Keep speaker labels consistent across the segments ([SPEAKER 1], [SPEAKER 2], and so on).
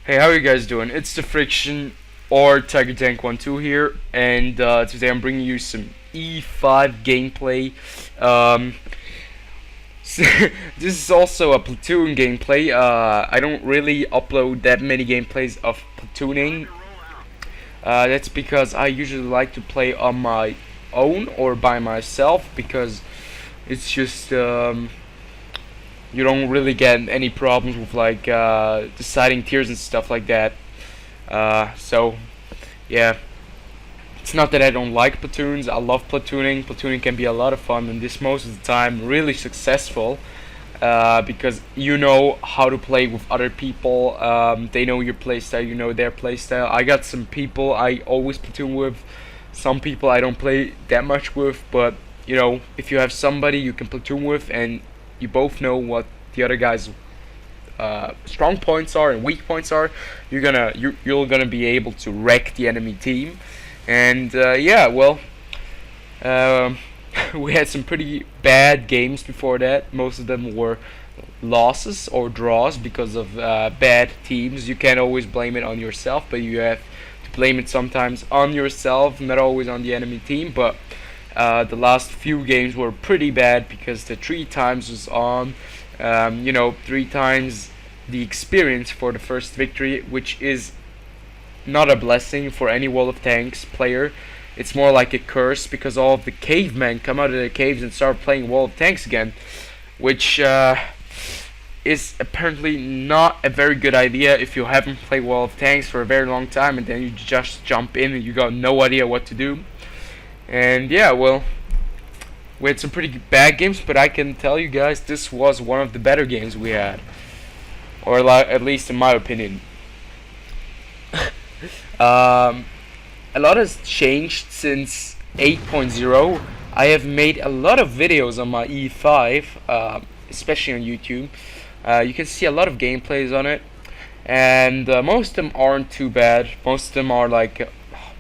[SPEAKER 1] Hey, how are you guys doing? It's TheFrXion or Tiger Tank 12 here, and today I'm bringing you some E5 gameplay. Um, this is also a platoon gameplay. I don't really upload that many gameplays of platooning. That's because I usually like to play on my own or by myself because it's just you don't really get any problems with like deciding tiers and stuff like that. So yeah, it's not that I don't like platoons. I love platooning. Platooning can be a lot of fun, and this most of the time really successful. Because you know how to play with other people. They know your playstyle, you know their playstyle. I got some people I always platoon with, some people I don't play that much with, but you know, if you have somebody you can platoon with and you both know what the other guy's strong points are and weak points are, you're gonna be able to wreck the enemy team. And yeah, well, um, we had some pretty bad games before that. Most of them were losses or draws because of bad teams. You can't always blame it on yourself, but you have to blame it sometimes on yourself, not always on the enemy team. But the last few games were pretty bad because the 3 times was on. You know, 3 times the experience for the first victory, which is not a blessing for any World of Tanks player. It's more like a curse because all of the cavemen come out of their caves and start playing World of Tanks again, which is apparently not a very good idea if you haven't played World of Tanks for a very long time and then you just jump in and you got no idea what to do. And yeah, well, we had some pretty bad games, but I can tell you guys this was one of the better games we had, or at least in my opinion. A lot has changed since 8.0. I have made a lot of videos on my E5, especially on YouTube. You can see a lot of gameplays on it, and most of them aren't too bad. Most of them are like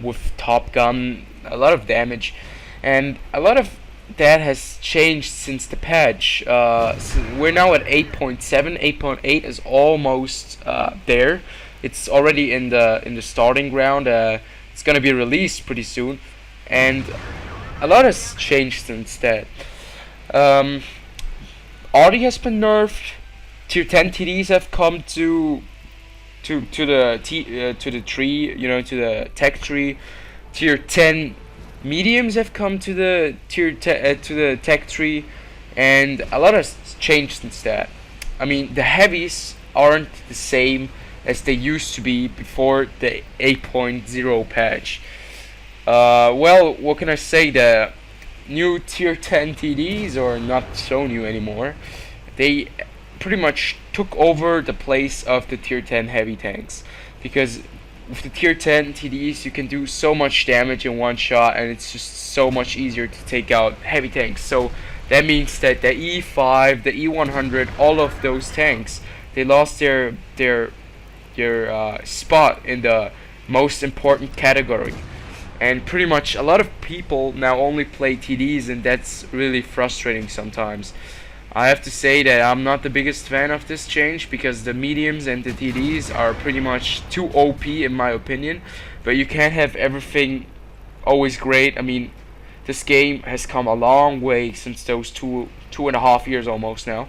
[SPEAKER 1] with Top Gun, a lot of damage, and a lot of that has changed since the patch. So we're now at 8.7. 8.8 is almost there. It's already in the starting ground. It's gonna be released pretty soon, and a lot has changed since that. Arty has been nerfed. Tier 10 TDs have come to the tree, you know, to the tech tree. Tier 10 mediums have come to the to the tech tree, and a lot has changed since that. I mean, the heavies aren't the same as they used to be before the 8.0 patch. Well, what can I say? The new tier 10 TDs are not so new anymore. They pretty much took over the place of the tier 10 heavy tanks, because with the tier 10 TDs you can do so much damage in one shot, and it's just so much easier to take out heavy tanks. So that means that the E5, the E100, all of those tanks, they lost their spot in the most important category, and pretty much a lot of people now only play TDs, and that's really frustrating sometimes. I have to say that I'm not the biggest fan of this change because the mediums and the TDs are pretty much too OP in my opinion, but you can't have everything always great. I mean, this game has come a long way since those 2.5 years almost now.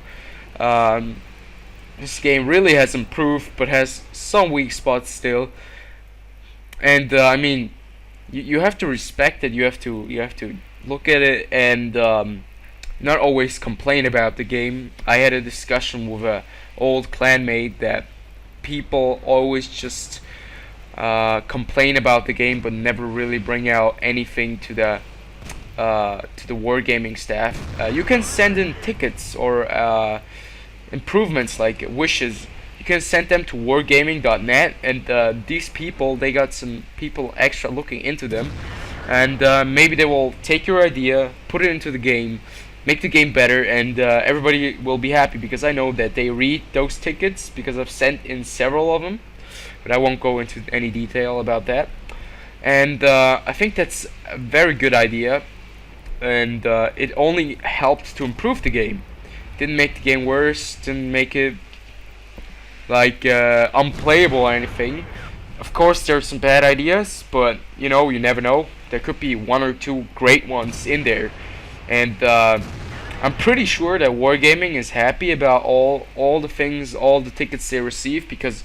[SPEAKER 1] This game really has improved, but has some weak spots still. And I mean, you have to respect it. You have to look at it and not always complain about the game. I had a discussion with a old clanmate that people always just complain about the game, but never really bring out anything to the wargaming staff. You can send in tickets or improvements like wishes. You can send them to wargaming.net, and these people, they got some people extra looking into them, and maybe they will take your idea, put it into the game, make the game better, and everybody will be happy, because I know that they read those tickets because I've sent in several of them, but I won't go into any detail about that. And I think that's a very good idea, and it only helped to improve the game. Didn't make the game worse, didn't make it like unplayable or anything. Of course, there's some bad ideas, but you know, you never know. There could be one or two great ones in there, and I'm pretty sure that Wargaming is happy about all the things, all the tickets they receive, because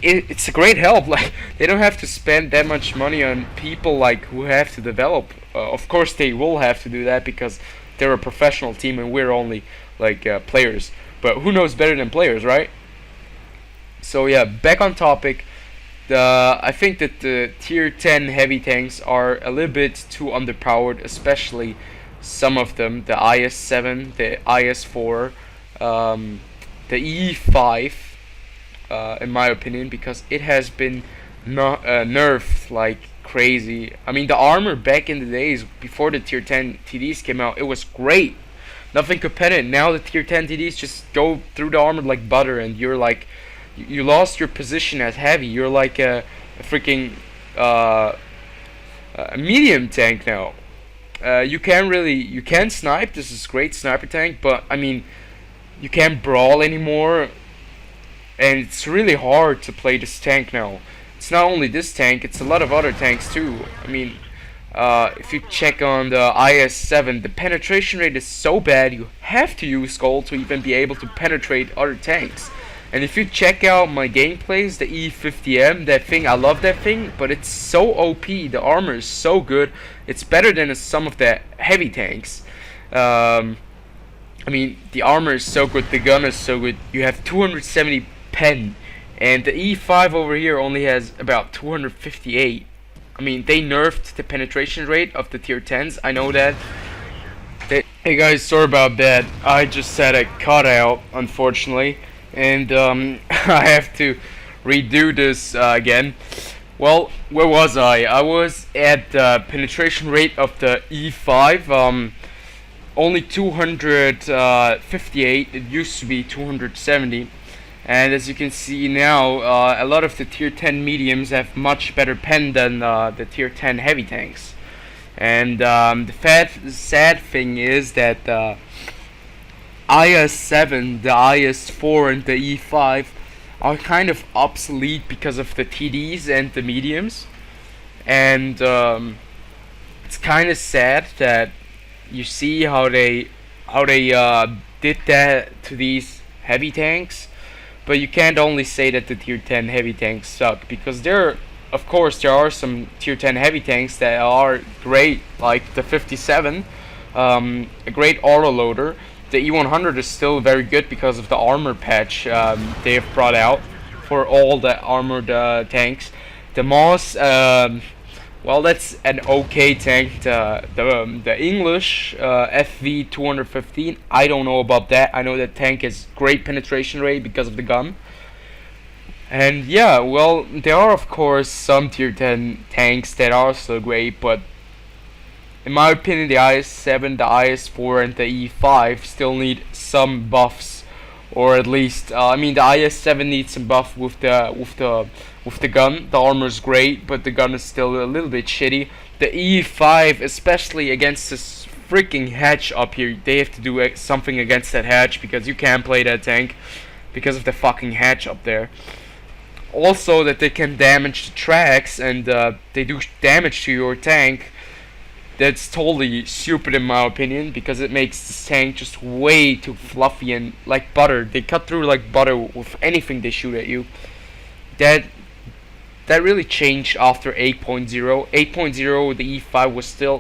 [SPEAKER 1] it's a great help. Like, they don't have to spend that much money on people like who have to develop. Of course, they will have to do that because they're a professional team and we're only like players. But who knows better than players, right? So yeah, back on topic. I think that the tier 10 heavy tanks are a little bit too underpowered, especially some of them, the IS-7, the IS-4, the E5, in my opinion, because it has been nerfed like crazy. I mean, the armor back in the days before the tier 10 TDs came out, it was great. Nothing could pen it. Now the tier 10 TDs just go through the armor like butter, and you're like, you lost your position as heavy. You're like a freaking a medium tank now. You can snipe. This is great sniper tank, but I mean, you can't brawl anymore, and it's really hard to play this tank now. It's not only this tank; it's a lot of other tanks too. I mean, if you check on the IS-7, the penetration rate is so bad you have to use gold to even be able to penetrate other tanks. And if you check out my gameplays, the E50M, that thing, I love that thing, but it's so OP. The armor is so good. It's better than some of the heavy tanks. I mean, the armor is so good, the gun is so good. You have 270 pen, and the E5 over here only has about 258. I mean, they nerfed the penetration rate of the tier 10s, I know that. Hey guys, sorry about that. I just had a cutout, unfortunately. And I have to redo this again. Well, where was I? I was at the penetration rate of the E5, only 258. It used to be 270. And as you can see now, a lot of the tier 10 mediums have much better pen than the tier 10 heavy tanks. And the sad thing is that IS-7, the IS-4, and the E5 are kind of obsolete because of the TDs and the mediums, and it's kind of sad that you see how they did that to these heavy tanks. But you can't only say that the tier 10 heavy tanks suck, because of course there are some tier 10 heavy tanks that are great, like the 57, a great autoloader. The E100 is still very good because of the armor patch they have brought out for all the armored tanks. The Moss, well, that's an okay tank. The English FV215, I don't know about that. I know that tank has great penetration rate because of the gun. And yeah, well, there are of course some tier 10 tanks that are still great, but in my opinion, the IS-7, the IS-4, and the E5 still need some buffs, or at least, I mean, the IS-7 needs some buff with the gun. The armor is great, but the gun is still a little bit shitty. The E5, especially against this freaking hatch up here, they have to do something against that hatch, because you can't play that tank because of the fucking hatch up there. Also, that they can damage the tracks, and they do damage to your tank. That's totally stupid in my opinion, because it makes this tank just way too fluffy and like butter. They cut through like butter with anything they shoot at you. That really changed after 8.0. 8.0, the E5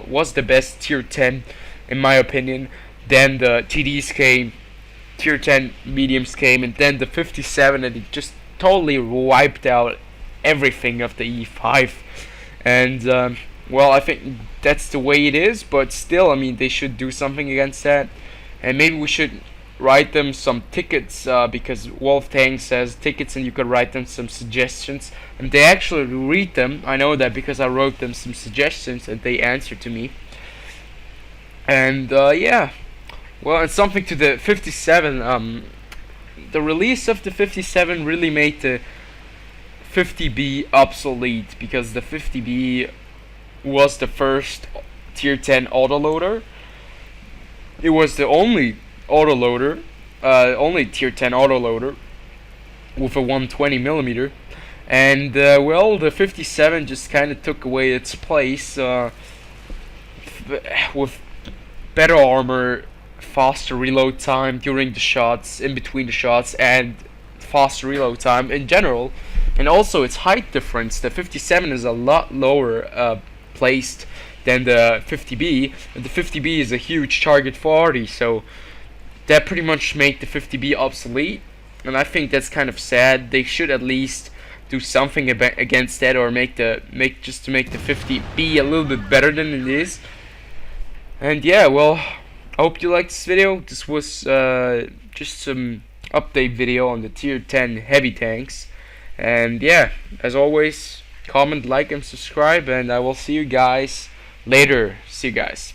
[SPEAKER 1] was the best tier 10 in my opinion. Then the TDs came, tier 10 mediums came, and then the 57, and it just totally wiped out everything of the E5. And well, I think that's the way it is, but still, I mean, they should do something against that. And maybe we should write them some tickets, because Wolf Tank says tickets, and you could write them some suggestions. And they actually read them. I know that because I wrote them some suggestions, and they answered to me. And yeah, well, and something to the 57. The release of the 57 really made the 50B obsolete, because the 50B was the first tier 10 autoloader. It was the only autoloader, only tier 10 autoloader, with a 120mm. And well, the 57 just kind of took away its place with better armor, faster reload time during the shots, in between the shots, and faster reload time in general. And also its height difference. The 57 is a lot lower placed than the 50B, and the 50B is a huge target for arty, so that pretty much made the 50B obsolete. And I think that's kind of sad. They should at least do something against that, or make the 50B a little bit better than it is. And yeah, well, I hope you liked this video. This was just some update video on the tier 10 heavy tanks. And yeah, as always, comment, like, and subscribe, and I will see you guys later. See you guys.